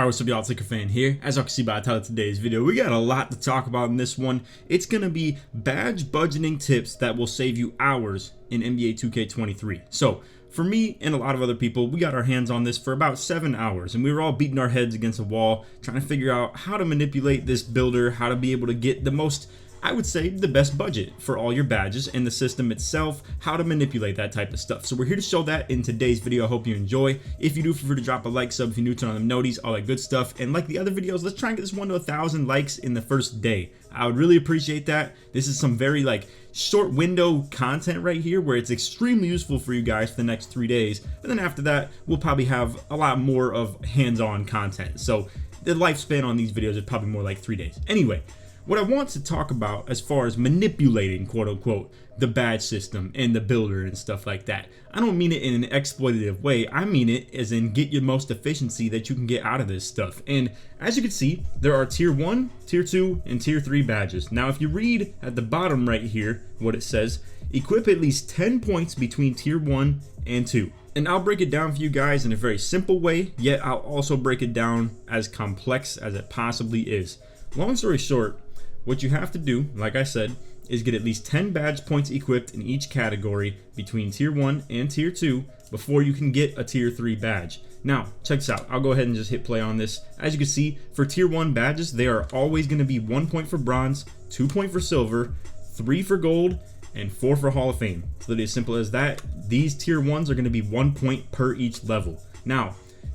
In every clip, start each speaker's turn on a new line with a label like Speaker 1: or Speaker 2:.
Speaker 1: Alright, what's up y'all, it's LakerFan here. As you can see by the title of today's video, we got a lot to talk about in this one. It's going to be badge budgeting tips that will save you hours in NBA 2K23. So, for me and a lot of other people, we got our hands on this for about 7 hours, and we were all beating our heads against a wall, trying to figure out how to manipulate this builder, how to be able to get the most, I would say, the best budget for all your badges and the system itself, how to manipulate that type of stuff. So we're here to show that in today's video. I hope you enjoy. If you do, feel free to drop a like, sub if you're new, turn on the noties, all that good stuff. And like the other videos, let's try and get this one to 1,000 likes in the first day. I would really appreciate that. This is some very short window content right here where it's extremely useful for you guys for the next 3 days. But then after that, we'll probably have a lot more of hands-on content. So the lifespan on these videos is probably more like 3 days. Anyway, what I want to talk about as far as manipulating, quote unquote, the badge system and the builder and stuff like that, I don't mean it in an exploitative way. I mean it as in get your most efficiency that you can get out of this stuff. And as you can see, there are tier 1, tier 2, and tier 3 badges. Now, if you read at the bottom right here what it says, equip at least 10 points between tier 1 and 2. And I'll break it down for you guys in a very simple way, yet I'll also break it down as complex as it possibly is. Long story short, what you have to do, like I said, is get at least 10 badge points equipped in each category between tier 1 and tier 2 before you can get a tier 3 badge. Now, check this out. I'll go ahead and just hit play on this. As you can see, for tier 1 badges, they are always going to be 1 point for bronze, 2 point for silver, 3 for gold, and 4 for Hall of Fame. It's literally as simple as that. These tier 1s are going to be 1 point per each level. Now,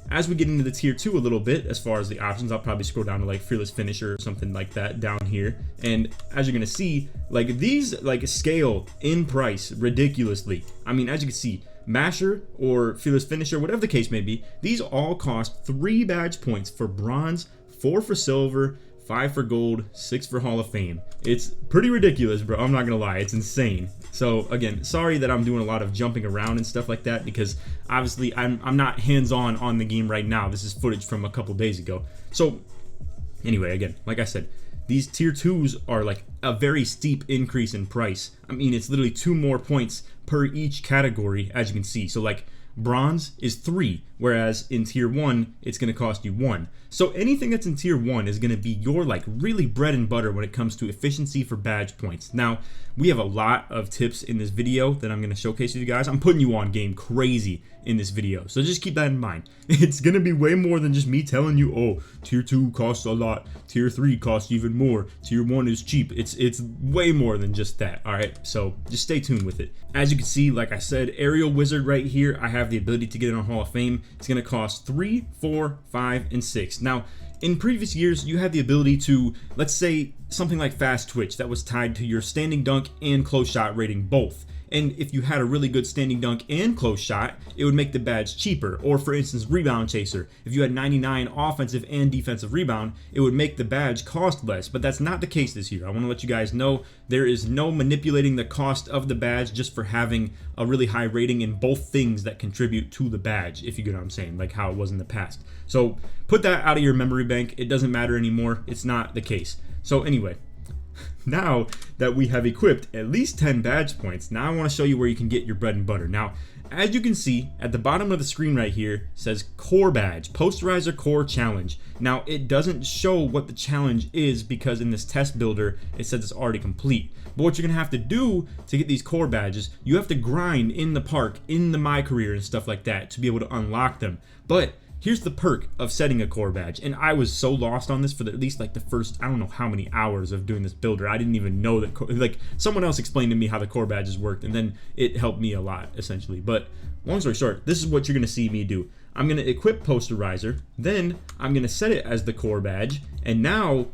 Speaker 1: as we get into the tier 2 a little bit, as far as the options, I'll probably scroll down to Fearless Finisher or something like that down here. And as you're gonna see, these scale in price ridiculously. I mean, as you can see, Masher or Fearless Finisher, whatever the case may be, these all cost 3 badge points for bronze, 4 for silver, 5 for gold, 6 for Hall of Fame. It's pretty ridiculous, bro. I'm not gonna lie, it's insane. So again, sorry that I'm doing a lot of jumping around and stuff like that, because obviously I'm not hands-on on the game right now. This is footage from a couple days ago. So anyway, again, like I said, these tier 2s are a very steep increase in price. I mean, it's literally 2 more points per each category, as you can see. So bronze is 3, whereas in tier 1 it's going to cost you 1. So anything that's in tier 1 is going to be your really bread and butter when it comes to efficiency for badge points. Now, we have a lot of tips in this video that I'm going to showcase to you guys. I'm putting you on game crazy in this video, so just keep that in mind. It's going to be way more than just me telling you, oh, tier 2 costs a lot, tier 3 costs even more, tier 1 is cheap. It's way more than just that. All right, so just stay tuned with it. As you can see, like I said, Aerial Wizard right here, I have the ability to get it on Hall of Fame. It's going to cost 3, 4, 5, and 6. Now, in previous years, you had the ability to, let's say, something like Fast Twitch that was tied to your standing dunk and close shot rating both. And if you had a really good standing dunk and close shot, it would make the badge cheaper. Or for instance, Rebound Chaser. If you had 99 offensive and defensive rebound, it would make the badge cost less. But that's not the case this year. I want to let you guys know there is no manipulating the cost of the badge just for having a really high rating in both things that contribute to the badge, if you get what I'm saying, like how it was in the past. So put that out of your memory bank. It doesn't matter anymore. It's not the case. So anyway, now that we have equipped at least 10 badge points, now I want to show you where you can get your bread and butter. Now, as you can see at the bottom of the screen right here, says Core Badge, Posterizer Core Challenge. Now, it doesn't show what the challenge is because in this test builder, it says it's already complete. But what you're going to have to do to get these core badges, you have to grind in the park, in the My Career and stuff like that to be able to unlock them. But here's the perk of setting a core badge, and I was so lost on this for at least the first, I don't know how many hours of doing this builder. I didn't even know that, someone else explained to me how the core badges worked, and then it helped me a lot, essentially. But long story short, this is what you're going to see me do. I'm going to equip Posterizer, then I'm going to set it as the core badge, and now,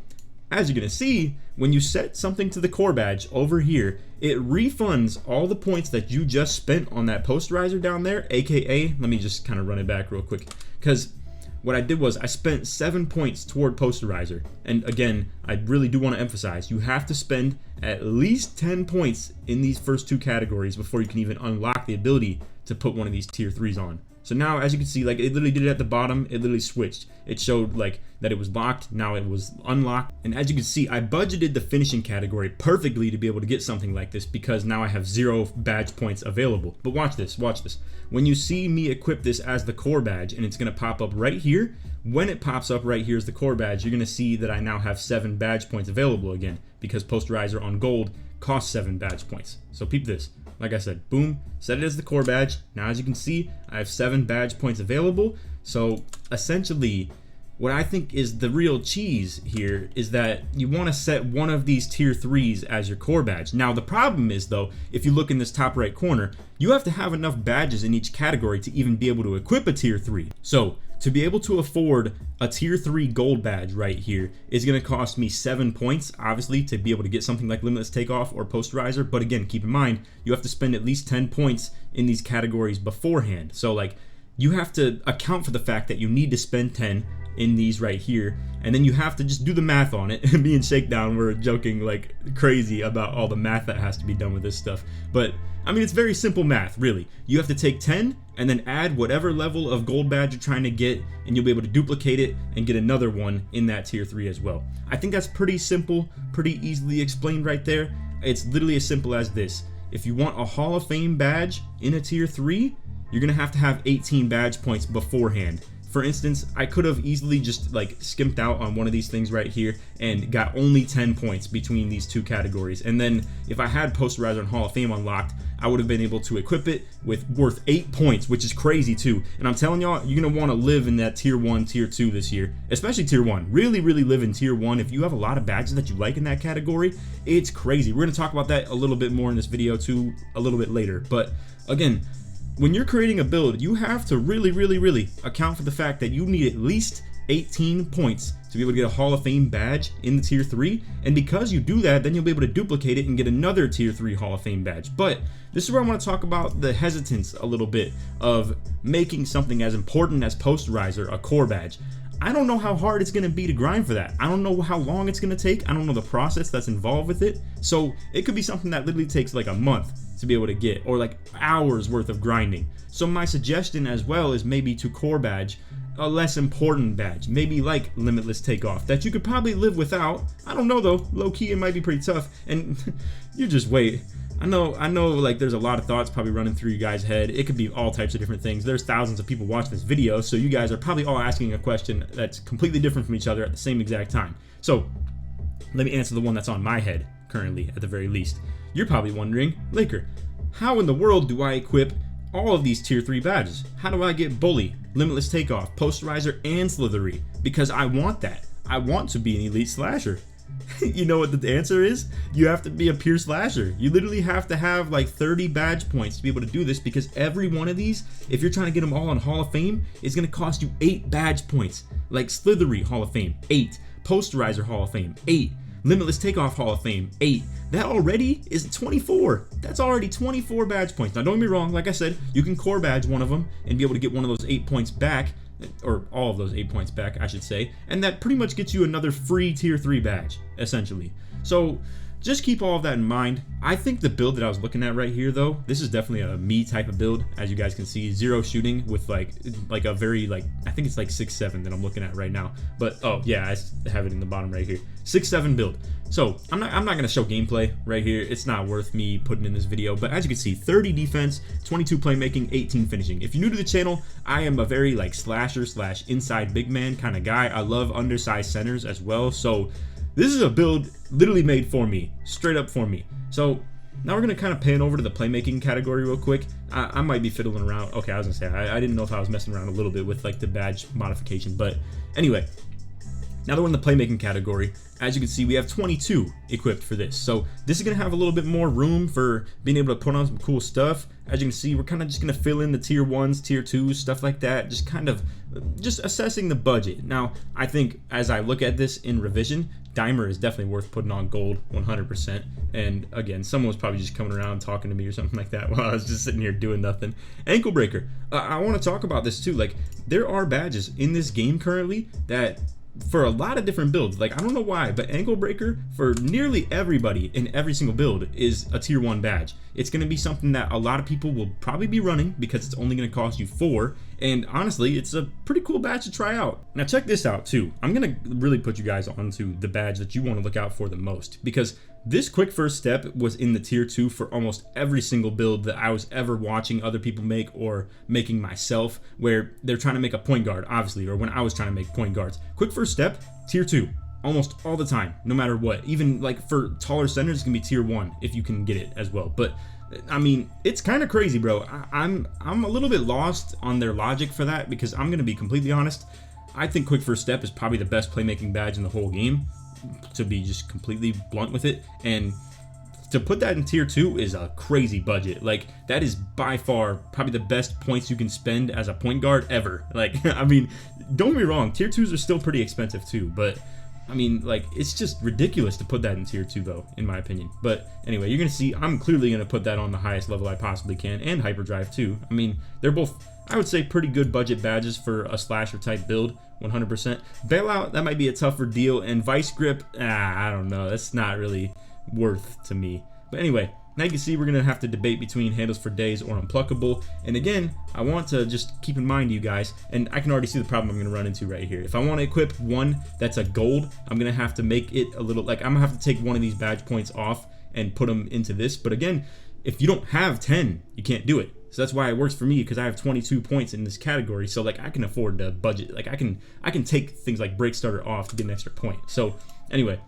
Speaker 1: as you're going to see, when you set something to the core badge over here, it refunds all the points that you just spent on that Posterizer down there, aka, let me just kind of run it back real quick, because what I did was I spent 7 points toward Posterizer. And again, I really do want to emphasize, you have to spend at least 10 points in these first 2 categories before you can even unlock the ability to put one of these tier 3s on. So now, as you can see, like it literally did it at the bottom. It literally switched. It showed like that it was locked. Now it was unlocked. And as you can see, I budgeted the finishing category perfectly to be able to get something like this, because now I have 0 badge points available. But watch this, watch this. When you see me equip this as the core badge, and it's gonna pop up right here, when it pops up right here as the core badge, you're gonna see that I now have 7 badge points available again, because Posterizer on gold costs 7 badge points. So peep this. Like I said, boom, set it as the core badge. Now as you can see, I have 7 badge points available. So essentially, what I think is the real cheese here is that you want to set one of these tier 3s as your core badge. Now the problem is though, if you look in this top right corner, you have to have enough badges in each category to even be able to equip a tier 3. So to be able to afford a tier 3 gold badge right here is going to cost me 7 points, obviously, to be able to get something like Limitless Takeoff or Posterizer. But again, keep in mind, you have to spend at least 10 points in these categories beforehand. So like, you have to account for the fact that you need to spend 10 in these right here, and then you have to just do the math on it. Me and Shakedown were joking like crazy about all the math that has to be done with this stuff, but I mean, it's very simple math, really. You have to take 10 and then add whatever level of gold badge you're trying to get, and you'll be able to duplicate it and get another one in that tier 3 as well. I think that's pretty simple, pretty easily explained right there. It's literally as simple as this. If you want a Hall of Fame badge in a tier 3, you're gonna have to have 18 badge points beforehand. For instance, I could have easily just like skimped out on one of these things right here and got only 10 points between these 2 categories. And then if I had Posterizer and Hall of Fame unlocked, I would have been able to equip it with worth 8 points, which is crazy too. And I'm telling y'all, you're gonna want to live in that tier 1, tier 2 this year, especially tier 1. Really live in tier 1. If you have a lot of badges that you like in that category, it's crazy. We're gonna talk about that a little bit more in this video too, a little bit later. But again, when you're creating a build, you have to really account for the fact that you need at least 18 points to be able to get a Hall of Fame badge in the tier 3, and because you do that, then you'll be able to duplicate it and get another tier 3 Hall of Fame badge. But this is where I want to talk about the hesitance a little bit of making something as important as Posterizer a core badge. I don't know how hard it's going to be to grind for that. I don't know how long it's going to take. I don't know the process that's involved with it. So it could be something that literally takes like a month to be able to get, or like hours worth of grinding. So my suggestion as well is maybe to core badge a less important badge, maybe like Limitless Takeoff, that you could probably live without. I don't know though, low key it might be pretty tough, and you just wait. I know like there's a lot of thoughts probably running through you guys' head. It could be all types of different things. There's thousands of people watching this video, so you guys are probably all asking a question that's completely different from each other at the same exact time. So let me answer the one that's on my head currently, at the very least. You're probably wondering, Laker, how in the world do I equip all of these tier 3 badges? How do I get Bully, Limitless Takeoff, Posterizer, and Slithery? Because I want that. I want to be an elite slasher. You know what the answer is? You have to be a pure slasher. You literally have to have like 30 badge points to be able to do this, because every one of these, if you're trying to get them all on Hall of Fame, is going to cost you 8 badge points. Like Slithery Hall of Fame, 8. Posterizer Hall of Fame, 8. Limitless Takeoff Hall of Fame, 8. That already is 24. That's already 24 badge points. Now don't get me wrong, like I said, you can core badge one of them and be able to get one of those 8 points back, or all of those 8 points back, I should say, and that pretty much gets you another free tier 3 badge, essentially. So just keep all of that in mind. I think the build that I was looking at right here though, this is definitely a me type of build. As you guys can see, 0 shooting with like a very like, I think it's like 6-7 that I'm looking at right now. But oh yeah, I have it in the bottom right here. 6-7 build. So I'm not gonna show gameplay right here. It's not worth me putting in this video. But as you can see, 30 defense, 22 playmaking, 18 finishing. If you're new to the channel, I am a very like slasher / inside big man kind of guy. I love undersized centers as well. So this is a build literally made for me, straight up for me. So now we're gonna kind of pan over to the playmaking category real quick. I might be fiddling around. Okay, I was gonna say, I didn't know if I was messing around a little bit with like the badge modification, but anyway. Now that we're in the playmaking category, as you can see, we have 22 equipped for this. So this is going to have a little bit more room for being able to put on some cool stuff. As you can see, we're kind of just going to fill in the tier 1s, tier 2s, stuff like that. Just kind of just assessing the budget. Now, I think as I look at this in revision, Dimer is definitely worth putting on gold 100%. And again, someone was probably just coming around talking to me or something like that while I was just sitting here doing nothing. Ankle Breaker. I want to talk about this too. Like, there are badges in this game currently that for a lot of different builds. Like, I don't know why, but ankle breaker for nearly everybody in every single build is a tier 1 badge. It's going to be something that a lot of people will probably be running because it's only going to cost you 4, and honestly it's a pretty cool badge to try out. Now check this out too. I'm going to really put you guys onto the badge that you want to look out for the most, because this quick first step was in the tier 2 for almost every single build that I was ever watching other people make or making myself, where they're trying to make a point guard, obviously, or when I was trying to make point guards. Quick first step, tier 2, almost all the time, no matter what. Even like for taller centers, it's gonna be tier 1 if you can get it as well. But I mean, it's kind of crazy, bro. I'm a little bit lost on their logic for that, because I'm gonna be completely honest. I think quick first step is probably the best playmaking badge in the whole game, to be just completely blunt with it. And to put that in tier 2 is a crazy budget. Like, that is by far probably the best points you can spend as a point guard ever. Like, I mean, don't get me wrong, tier 2s are still pretty expensive too, but I mean, like, it's just ridiculous to put that in tier 2 though, in my opinion. But anyway, you're gonna see I'm clearly gonna put that on the highest level I possibly can, and hyperdrive too. I mean, they're both, I would say, pretty good budget badges for a slasher type build. 100%. Bailout, that might be a tougher deal, and vice grip, I don't know, that's not really worth to me. But anyway, now you can see we're gonna have to debate between handles for days or unpluckable. And again, I want to just keep in mind, you guys, and I can already see the problem I'm gonna run into right here. If I want to equip one that's a gold, I'm gonna have to make it a little, like, I'm gonna have to take one of these badge points off and put them into this. But again, if you don't have 10, you can't do it. So that's why it works for me, because I have 22 points in this category. So like, I can afford to budget. Like, I can take things like break starter off to get an extra point. So anyway,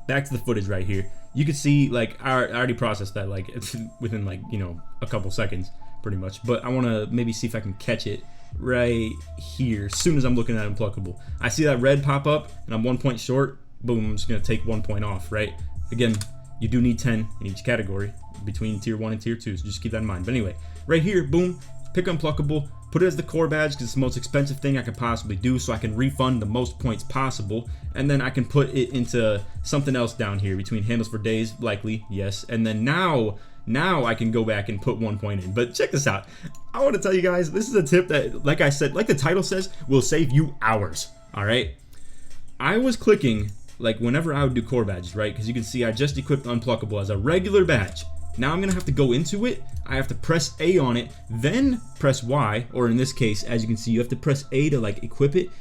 Speaker 1: back to the footage right here. You can see, like, I already processed that, like, within, like, you know, a couple seconds pretty much. But I want to maybe see if I can catch it right here as soon as I'm looking at unpluckable. I see that red pop up and I'm 1 point short. Boom, I'm just gonna take 1 point off, right? Again, you do need 10 in each category between tier 1 and tier 2, so just keep that in mind. But anyway, right here, boom, pick unpluckable, put it as the core badge because it's the most expensive thing I could possibly do, so I can refund the most points possible, and then I can put it into something else down here between handles for days, likely, yes, and then now I can go back and put 1 point in. But check this out. I want to tell you guys, this is a tip that, like I said, like the title says, will save you hours. All right, I was clicking, like, whenever I would do core badges, right? Because you can see I just equipped unpluckable as a regular badge. Now I'm gonna have to go into it. I have to press A on it, then press Y, or in this case, as you can see, you have to press A to, like, equip it,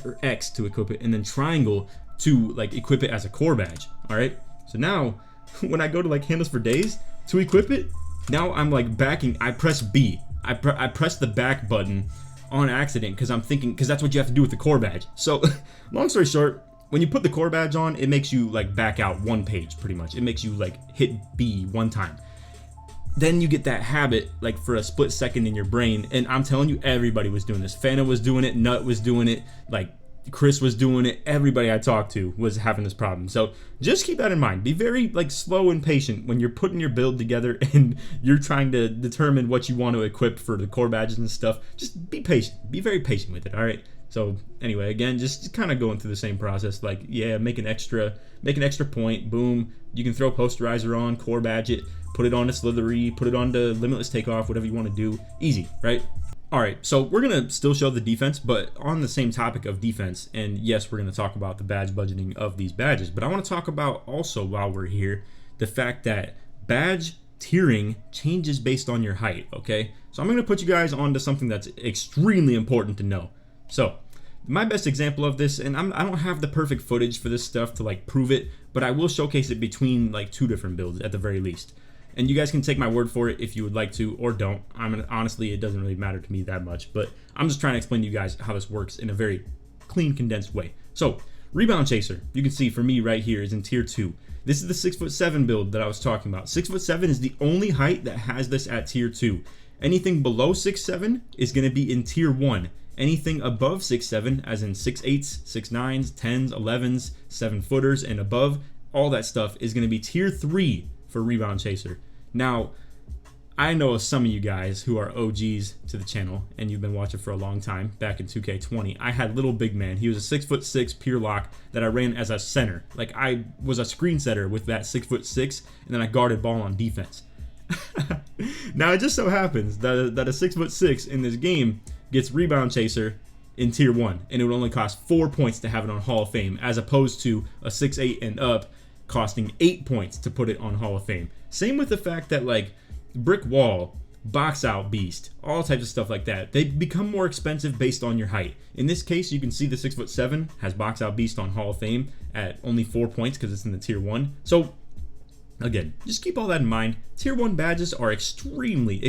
Speaker 1: or X to equip it, and then triangle to, like, equip it as a core badge. All right, so now when I go to, like, handles for days to equip it, now I'm, like, backing. I press B. I press the back button on accident because I'm thinking, because that's what you have to do with the core badge. So long story short, when you put the core badge on, it makes you, like, back out one page pretty much. It makes you, like, hit B one time. Then you get that habit, like, for a split second in your brain. And I'm telling you, everybody was doing this. Fana was doing it, Nut was doing it, like, Chris was doing it. Everybody I talked to was having this problem. So just keep that in mind. Be very, like, slow and patient when you're putting your build together and you're trying to determine what you want to equip for the core badges and stuff. Just be patient. Be very patient with it, all right? So anyway, again, just kind of going through the same process. Like, yeah, make an extra point. Boom. You can throw posterizer on, core badge it, put it on to Slithery, put it on to Limitless Takeoff, whatever you want to do. Easy, right? All right, so we're going to still show the defense, but on the same topic of defense. And yes, we're going to talk about the badge budgeting of these badges. But I want to talk about also, while we're here, the fact that badge tiering changes based on your height, okay? So I'm going to put you guys onto something that's extremely important to know. So my best example of this, and I don't have the perfect footage for this stuff to, like, prove it, but I will showcase it between, like, 2 different builds at the very least. And you guys can take my word for it if you would like to, or don't. Honestly, it doesn't really matter to me that much, but I'm just trying to explain to you guys how this works in a very clean, condensed way. So rebound chaser, you can see for me right here, is in tier 2. This is the 6'7" build that I was talking about. 6'7" is the only height that has this at tier 2. Anything below 6'7" is going to be in tier 1. Anything above 6'7", as in 6'8", 6'9", 10s, 11s, 7-footers, and above, all that stuff is going to be tier 3 for rebound chaser. Now, I know some of you guys who are OGs to the channel, and you've been watching for a long time. Back in 2K20, I had little big man. He was a 6'6" pure lock that I ran as a center. Like, I was a screen setter with that 6'6", and then I guarded ball on defense. Now, it just so happens that a 6'6" in this game gets rebound chaser in tier 1, and it would only cost 4 points to have it on Hall of Fame, as opposed to a 6-8 and up costing 8 points to put it on Hall of Fame. Same with the fact that like Brick Wall, Box Out Beast, all types of stuff like that, they become more expensive based on your height. In this case, you can see the 6'7" has Box Out Beast on Hall of Fame at only 4 points because it's in the tier 1. So again, just keep all that in mind. Tier 1 badges are extremely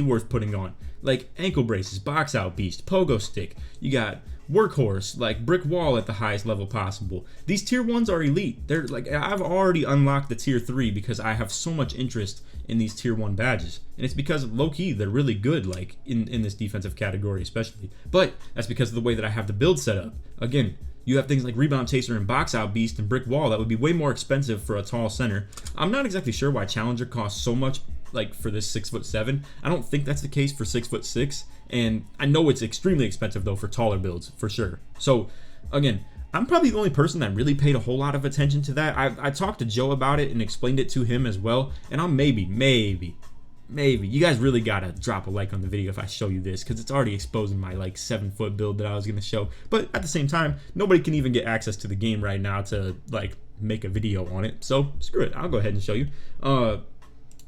Speaker 1: worth putting on. Like ankle braces, Box Out Beast, Pogo Stick. You got Workhorse, like Brick Wall at the highest level possible. These tier 1s are elite. They're like, I've already unlocked the tier 3 because I have so much interest in these tier 1 badges. And it's because low-key, they're really good, like in this defensive category especially. But that's because of the way that I have the build set up. Again, you have things like Rebound Chaser and Box Out Beast and Brick Wall that would be way more expensive for a tall center. I'm not exactly sure why Challenger costs so much, like for this 6'7". I don't think that's the case for 6'6", and I know it's extremely expensive though for taller builds for sure. So again, I'm probably the only person that really paid a whole lot of attention to that. I talked to Joe about it and explained it to him as well, and I'm maybe you guys really gotta drop a like on the video if I show you this, because it's already exposing my like 7-foot build that I was gonna show. But at the same time, nobody can even get access to the game right now to like make a video on it, so screw it, I'll go ahead and show you.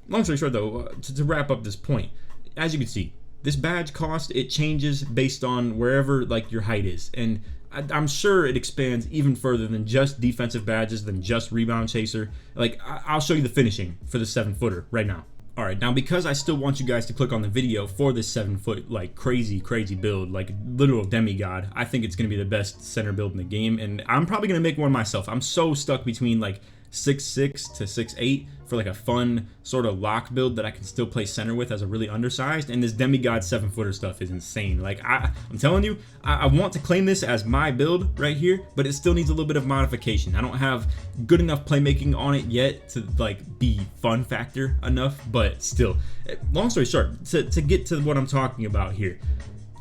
Speaker 1: Long story short though, to wrap up this point, as you can see, this badge cost, it changes based on wherever like your height is, and I'm sure it expands even further than just defensive badges, than just Rebound Chaser. Like I'll show you the finishing for the 7-footer right now. Alright, now because I still want you guys to click on the video for this 7-foot like crazy build, like literal demigod, I think it's going to be the best center build in the game, and I'm probably going to make one myself. I'm so stuck between like 6'6" to 6'8" for like a fun sort of lock build that I can still play center with as a really undersized, and this demigod 7-footer stuff is insane. Like I'm telling you, I want to claim this as my build right here, but it still needs a little bit of modification. I don't have good enough playmaking on it yet to like be fun factor enough, but still, long story short, to get to what I'm talking about here,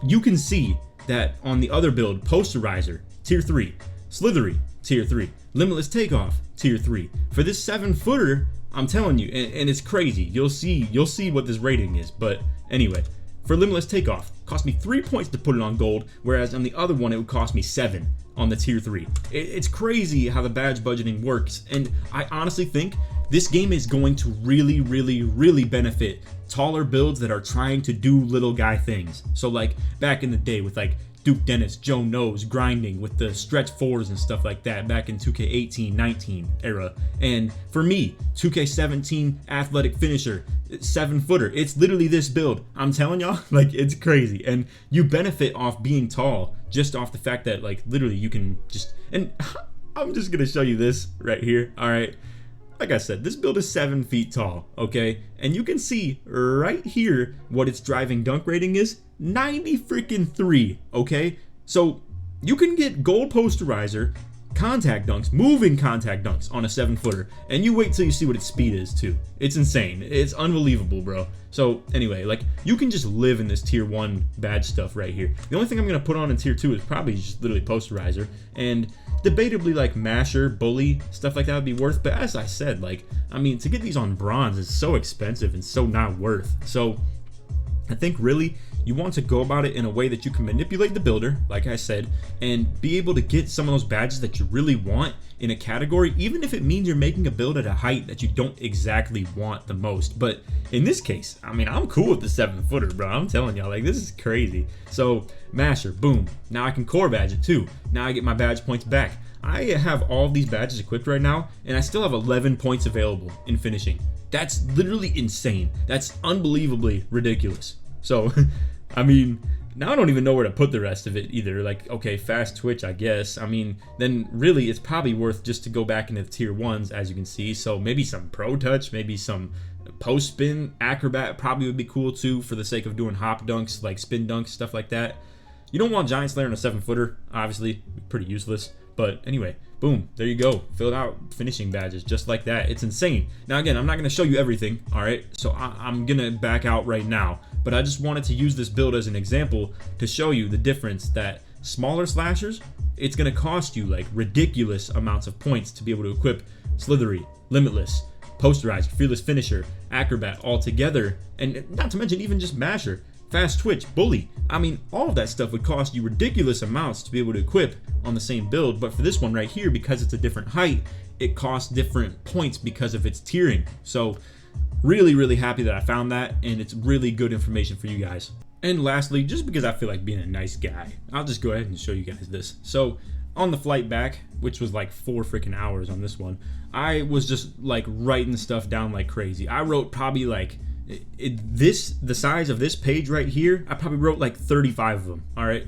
Speaker 1: you can see that on the other build, Posterizer, tier 3, Slithery, tier 3, Limitless Takeoff, tier 3. For this 7-footer, I'm telling you, and it's crazy. You'll see what this rating is. But anyway, for Limitless Takeoff, cost me 3 points to put it on gold, whereas on the other one it would cost me 7 on the tier 3. It's crazy how the badge budgeting works, and I honestly think this game is going to really benefit taller builds that are trying to do little guy things. So like back in the day with like Duke Dennis, Joe Knows, grinding with the stretch 4s and stuff like that back in 2K18, 19 era. And for me, 2K17 athletic finisher, 7-footer, it's literally this build. I'm telling y'all, like it's crazy. And you benefit off being tall just off the fact that like literally you can just, and I'm just gonna show you this right here, all right? Like I said, this build is 7 feet tall, okay? And you can see right here what its driving dunk rating is, 93, okay? So you can get gold posterizer, contact dunks, moving contact dunks on a 7-footer, and you wait till you see what its speed is too. It's insane. It's unbelievable, bro. So anyway, like you can just live in this tier 1 badge stuff right here. The only thing I'm gonna put on in tier 2 is probably just literally posterizer, and debatably like masher, bully, stuff like that would be worth. But as I said, like I mean, to get these on bronze is so expensive and so not worth. So I think really you want to go about it in a way that you can manipulate the builder, like I said, and be able to get some of those badges that you really want in a category, even if it means you're making a build at a height that you don't exactly want the most. But in this case, I mean, I'm cool with the 7-footer, bro. I'm telling y'all, like this is crazy. So masher, boom. Now I can core badge it too. Now I get my badge points back. I have all of these badges equipped right now, and I still have 11 points available in finishing. That's literally insane. That's unbelievably ridiculous. So, I mean, now I don't even know where to put the rest of it either. Like, okay, fast twitch, I guess. I mean, then really it's probably worth just to go back into the tier 1s, as you can see. So maybe some pro touch, maybe some post spin, acrobat probably would be cool too for the sake of doing hop dunks, like spin dunks, stuff like that. You don't want Giant Slayer in a 7-footer, obviously, pretty useless. But anyway, boom, there you go. Filled out finishing badges just like that. It's insane. Now again, I'm not going to show you everything, all right? So I'm going to back out right now. But I just wanted to use this build as an example to show you the difference that smaller slashers, it's going to cost you like ridiculous amounts of points to be able to equip Slithery, Limitless, Posterizer, Fearless Finisher, Acrobat all together. And not to mention even just Masher. fast twitch, bully. I mean, all of that stuff would cost you ridiculous amounts to be able to equip on the same build, but for this one right here, because it's a different height, it costs different points because of its tiering. So really happy that I found that, and it's really good information for you guys. And lastly, just because I feel like being a nice guy, I'll just go ahead and show you guys this. So on the flight back, which was like 4 freaking hours on this one, I was just like writing stuff down like crazy. I wrote probably like the size of this page right here, I probably wrote like 35 of them. All right.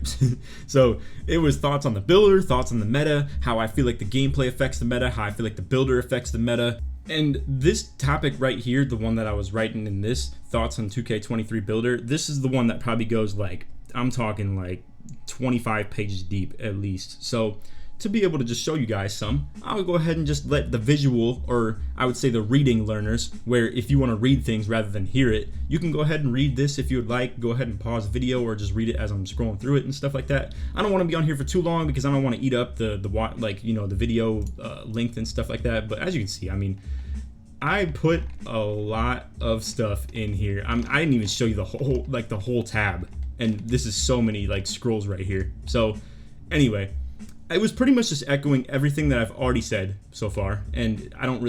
Speaker 1: So it was thoughts on the builder, thoughts on the meta, how I feel like the gameplay affects the meta, how I feel like the builder affects the meta. And this topic right here, the one that I was writing in this, thoughts on 2K23 builder, this is the one that probably goes like, I'm talking like 25 pages deep at least. So to be able to just show you guys some, I'll go ahead and just let the visual, or I would say the reading learners, where if you want to read things rather than hear it, you can go ahead and read this if you would like. Go ahead and pause the video or just read it as I'm scrolling through it and stuff like that. I don't want to be on here for too long because I don't want to eat up the like, you know, the video length and stuff like that. But as you can see, I mean, I put a lot of stuff in here. I didn't even show you the whole tab, and this is so many like scrolls right here. So anyway, it was pretty much just echoing everything that I've already said so far, and I didn't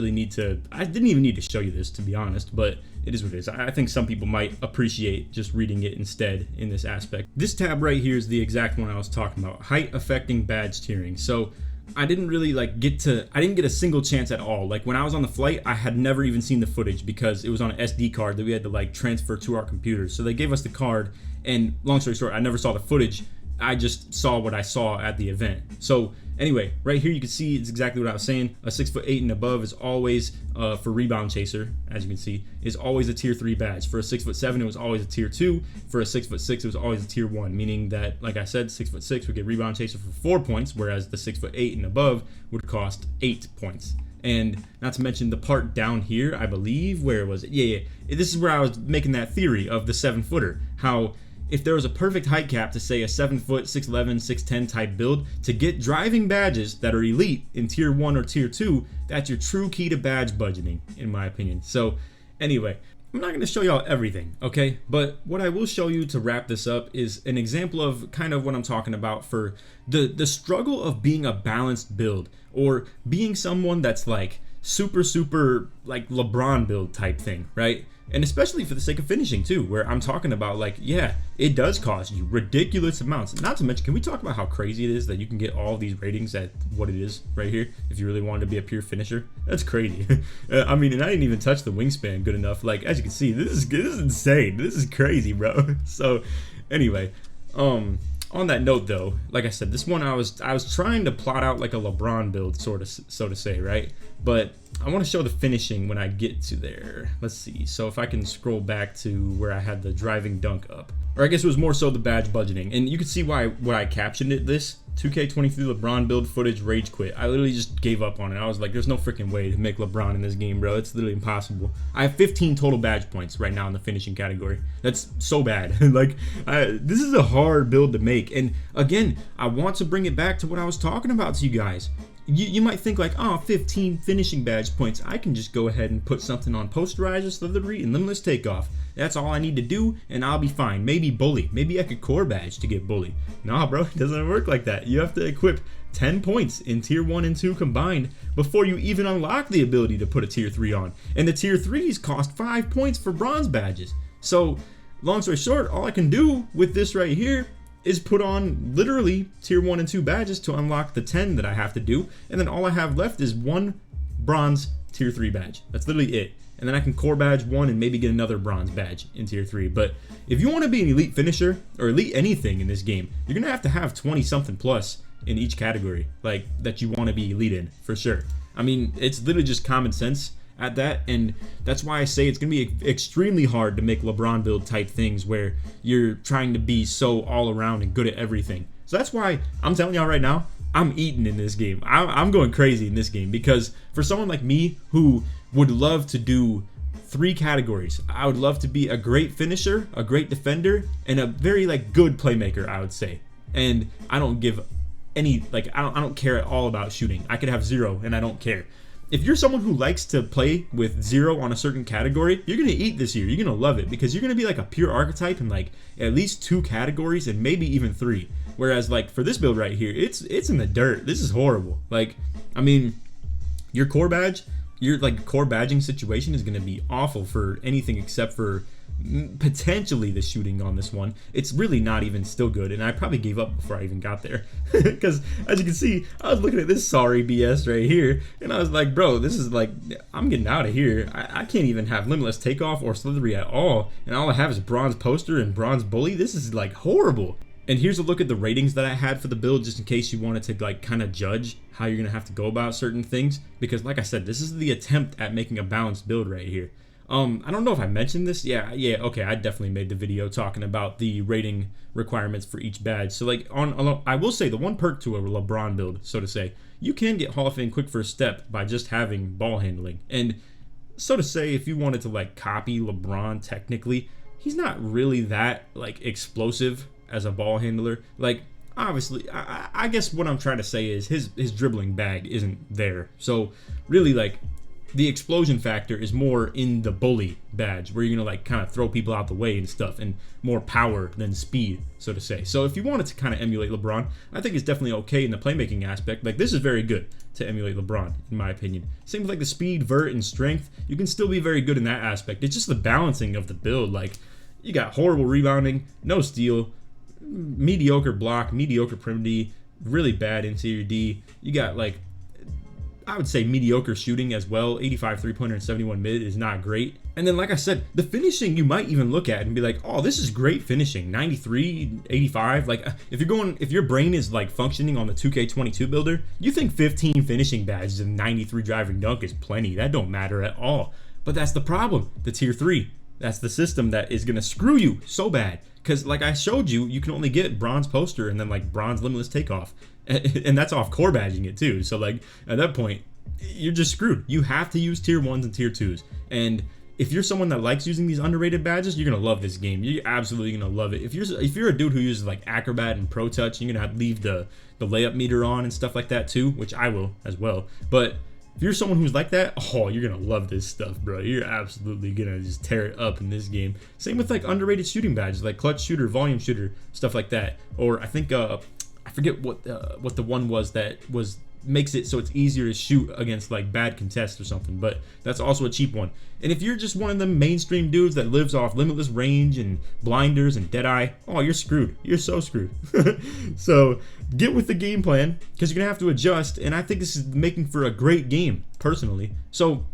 Speaker 1: even need to show you this, to be honest, but it is what it is. I think some people might appreciate just reading it instead in this aspect. This tab right here is the exact one I was talking about, height affecting badge tiering. So I didn't really get a single chance at all. Like when I was on the flight, I had never even seen the footage because it was on an SD card that we had to like transfer to our computer. So they gave us the card, and long story short, I never saw the footage. I just saw what I saw at the event. So anyway, right here you can see it's exactly what I was saying. A 6'8" and above is always for rebound chaser, as you can see, is always a tier 3 badge. For a 6'7", it was always a tier 2. For a 6'6", it was always a tier 1, meaning that, like I said, 6'6" would get rebound chaser for 4 points, whereas the 6'8" and above would cost 8 points. And not to mention the part down here, I believe, where was it? Yeah. This is where I was making that theory of the 7-footer, how if there was a perfect height cap to say a 7-foot, 6'11", 6'10" type build, to get driving badges that are elite in tier 1 or tier 2, that's your true key to badge budgeting, in my opinion. So anyway, I'm not going to show y'all everything, okay? But what I will show you to wrap this up is an example of kind of what I'm talking about for the struggle of being a balanced build, or being someone that's like super like LeBron build type thing, right? And especially for the sake of finishing too, where I'm talking about like, yeah, it does cost you ridiculous amounts. Not to mention, can we talk about how crazy it is that you can get all these ratings at what it is right here if you really wanted to be a pure finisher? That's crazy. I mean, and I didn't even touch the wingspan good enough. Like, as you can see, this is insane. This is crazy, bro. So anyway, on that note though, like I said, this one I was trying to plot out like a LeBron build, sort of, so to say, right? But I want to show the finishing when I get to there. Let's see. So if I can scroll back to where I had the driving dunk up, or I guess it was more so the badge budgeting, and you can see why I captioned it this 2K23 LeBron build footage rage quit. I literally just gave up on it. I was like, there's no freaking way to make LeBron in this game, bro. It's literally impossible. I have 15 total badge points right now in the finishing category. That's so bad. Like, this is a hard build to make. And again, I want to bring it back to what I was talking about to you guys. You might think like, oh, 15 finishing badge points. I can just go ahead and put something on posterizer, slithery, and limitless takeoff. That's all I need to do, and I'll be fine. Maybe bully. Maybe I could core badge to get bully. Nah, bro, it doesn't work like that. You have to equip 10 points in tier 1 and 2 combined before you even unlock the ability to put a tier 3 on. And the tier 3s cost 5 points for bronze badges. So, long story short, all I can do with this right here is put on literally tier 1 and 2 badges to unlock the 10 that I have to do, and then all I have left is 1 bronze tier 3 badge. That's literally it. And then I can core badge 1 and maybe get another bronze badge in tier 3. But if you want to be an elite finisher or elite anything in this game, you're gonna have to have 20 something plus in each category, like that you want to be elite in, for sure. I mean, it's literally just common sense at that, and that's why I say it's gonna be extremely hard to make LeBron build type things where you're trying to be so all around and good at everything. So that's why I'm telling y'all right now, I'm eating in this game. I'm going crazy in this game, because for someone like me who would love to do 3 categories, I would love to be a great finisher, a great defender, and a very like good playmaker, I would say. And I don't give any, like, I don't care at all about shooting. I could have 0 and I don't care. if you're someone who likes to play with 0 on a certain category, you're gonna eat this year. You're gonna love it because you're gonna be like a pure archetype in like at least 2 categories and maybe even 3. Whereas like for this build right here, it's in the dirt. This is horrible. Like, I mean, your core badge, your like core badging situation is gonna be awful for anything except for potentially the shooting on this one. It's really not even still good, and I probably gave up before I even got there because as you can see, I was looking at this sorry BS right here and I was like, bro, this is like, I'm getting out of here. I can't even have limitless takeoff or slithery at all, and all I have is bronze poster and bronze bully. This is like horrible. And here's a look at the ratings that I had for the build, just in case you wanted to like kind of judge how you're gonna have to go about certain things, because like I said, this is the attempt at making a balanced build right here. I don't know if I mentioned this. Yeah, okay, I definitely made the video talking about the rating requirements for each badge. So like I will say the one perk to a LeBron build, so to say, you can get Hall of Fame quick first step by just having ball handling. And so to say, if you wanted to like copy LeBron, technically, he's not really that like explosive as a ball handler. Like, obviously, I guess what I'm trying to say is his dribbling bag isn't there. So really, like, the explosion factor is more in the bully badge, where you're gonna like kind of throw people out the way and stuff, and more power than speed, so to say. So if you wanted to kind of emulate LeBron, I think it's definitely okay in the playmaking aspect. Like, this is very good to emulate LeBron, in my opinion. Same with like the speed, vert, and strength. You can still be very good in that aspect. It's just the balancing of the build. Like, you got horrible rebounding, no steal, mediocre block, mediocre prim D, really bad interior D. You got like, I would say mediocre shooting as well. 85 3-pointer and 71 mid is not great. And then like I said, the finishing you might even look at and be like, oh, this is great finishing. 93, 85. Like, if your brain is like functioning on the 2K22 builder, you think 15 finishing badges and 93 driving dunk is plenty. That don't matter at all. But that's the problem. The tier 3. That's the system that is gonna screw you so bad. Because like I showed you, you can only get bronze poster and then like bronze limitless takeoff. And that's off core badging it too. So like at that point, you're just screwed. You have to use tier 1s and tier 2s. And if you're someone that likes using these underrated badges, you're gonna love this game. You're absolutely gonna love it. If you're a dude who uses like acrobat and pro touch, you're gonna have to leave the layup meter on and stuff like that too, which I will as well. But if you're someone who's like that, oh, you're gonna love this stuff, bro. You're absolutely gonna just tear it up in this game. Same with like underrated shooting badges, like clutch shooter, volume shooter, stuff like that. Or I think I forget what the one was that makes it so it's easier to shoot against like bad contests or something, but that's also a cheap one. And if you're just one of them mainstream dudes that lives off limitless range and blinders and deadeye, oh, you're screwed. You're so screwed. So get with the game plan, because you're gonna have to adjust, and I think this is making for a great game personally. So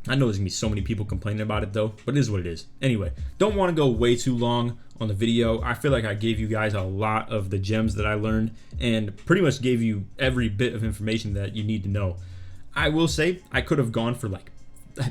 Speaker 1: I know there's gonna be so many people complaining about it though, but it is what it is. Anyway, don't want to go way too long on the video. I feel like I gave you guys a lot of the gems that I learned and pretty much gave you every bit of information that you need to know. I will say I could have gone for like,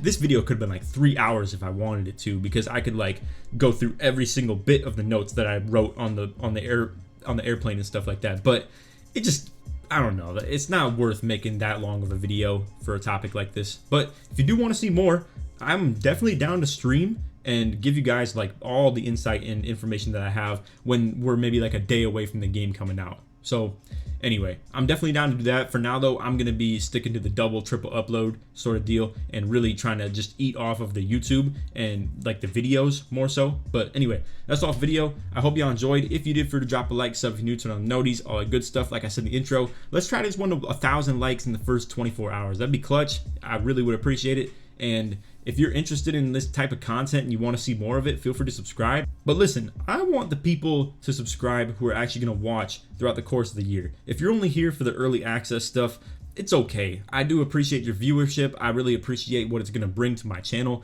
Speaker 1: this video could have been like 3 hours if I wanted it to, because I could like go through every single bit of the notes that I wrote on the airplane and stuff like that. But it just, I don't know, it's not worth making that long of a video for a topic like this. But if you do want to see more, I'm definitely down to stream and give you guys like all the insight and information that I have when we're maybe like a day away from the game coming out. So anyway, I'm definitely down to do that. For now though, I'm gonna be sticking to the double, triple upload sort of deal and really trying to just eat off of the YouTube and like the videos more so. But anyway, that's all for video. I hope y'all enjoyed. If you did, feel free to drop a like, sub if you're new, turn on the noties, all that good stuff. Like I said in the intro, let's try this one to 1,000 likes in the first 24 hours. That'd be clutch. I really would appreciate it. And if you're interested in this type of content and you want to see more of it, feel free to subscribe. But listen, I want the people to subscribe who are actually going to watch throughout the course of the year. If you're only here for the early access stuff, it's okay. I do appreciate your viewership. I really appreciate what it's going to bring to my channel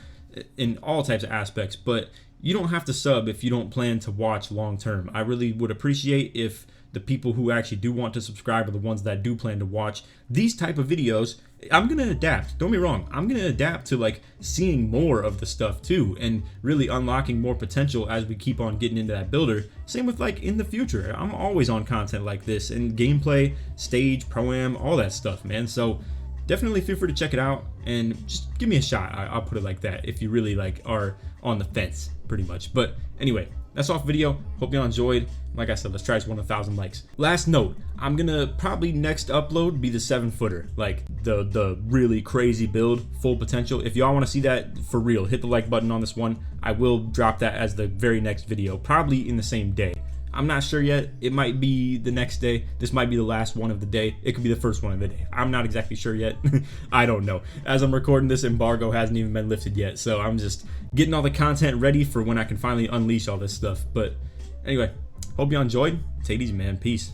Speaker 1: in all types of aspects. But you don't have to sub if you don't plan to watch long term. I really would appreciate if the people who actually do want to subscribe are the ones that do plan to watch these type of videos. I'm gonna adapt, don't be wrong, I'm gonna adapt to like seeing more of the stuff too, and really unlocking more potential as we keep on getting into that builder. Same with like in the future, I'm always on content like this and gameplay, stage, pro-am, all that stuff, man. So definitely feel free to check it out and just give me a shot. I'll put it like that if you really like are on the fence pretty much. But anyway, that's off video. Hope y'all enjoyed. Like I said, let's try this 1,000 likes. Last note, I'm gonna probably next upload be the 7-footer, like the really crazy build, full potential. If y'all want to see that for real, hit the like button on this one. I will drop that as the very next video, probably in the same day. I'm not sure yet. It might be the next day. This might be the last one of the day. It could be the first one of the day. I'm not exactly sure yet. I don't know. As I'm recording this, embargo hasn't even been lifted yet, so I'm just getting all the content ready for when I can finally unleash all this stuff. But anyway, hope y'all enjoyed. Take it easy, man. Peace.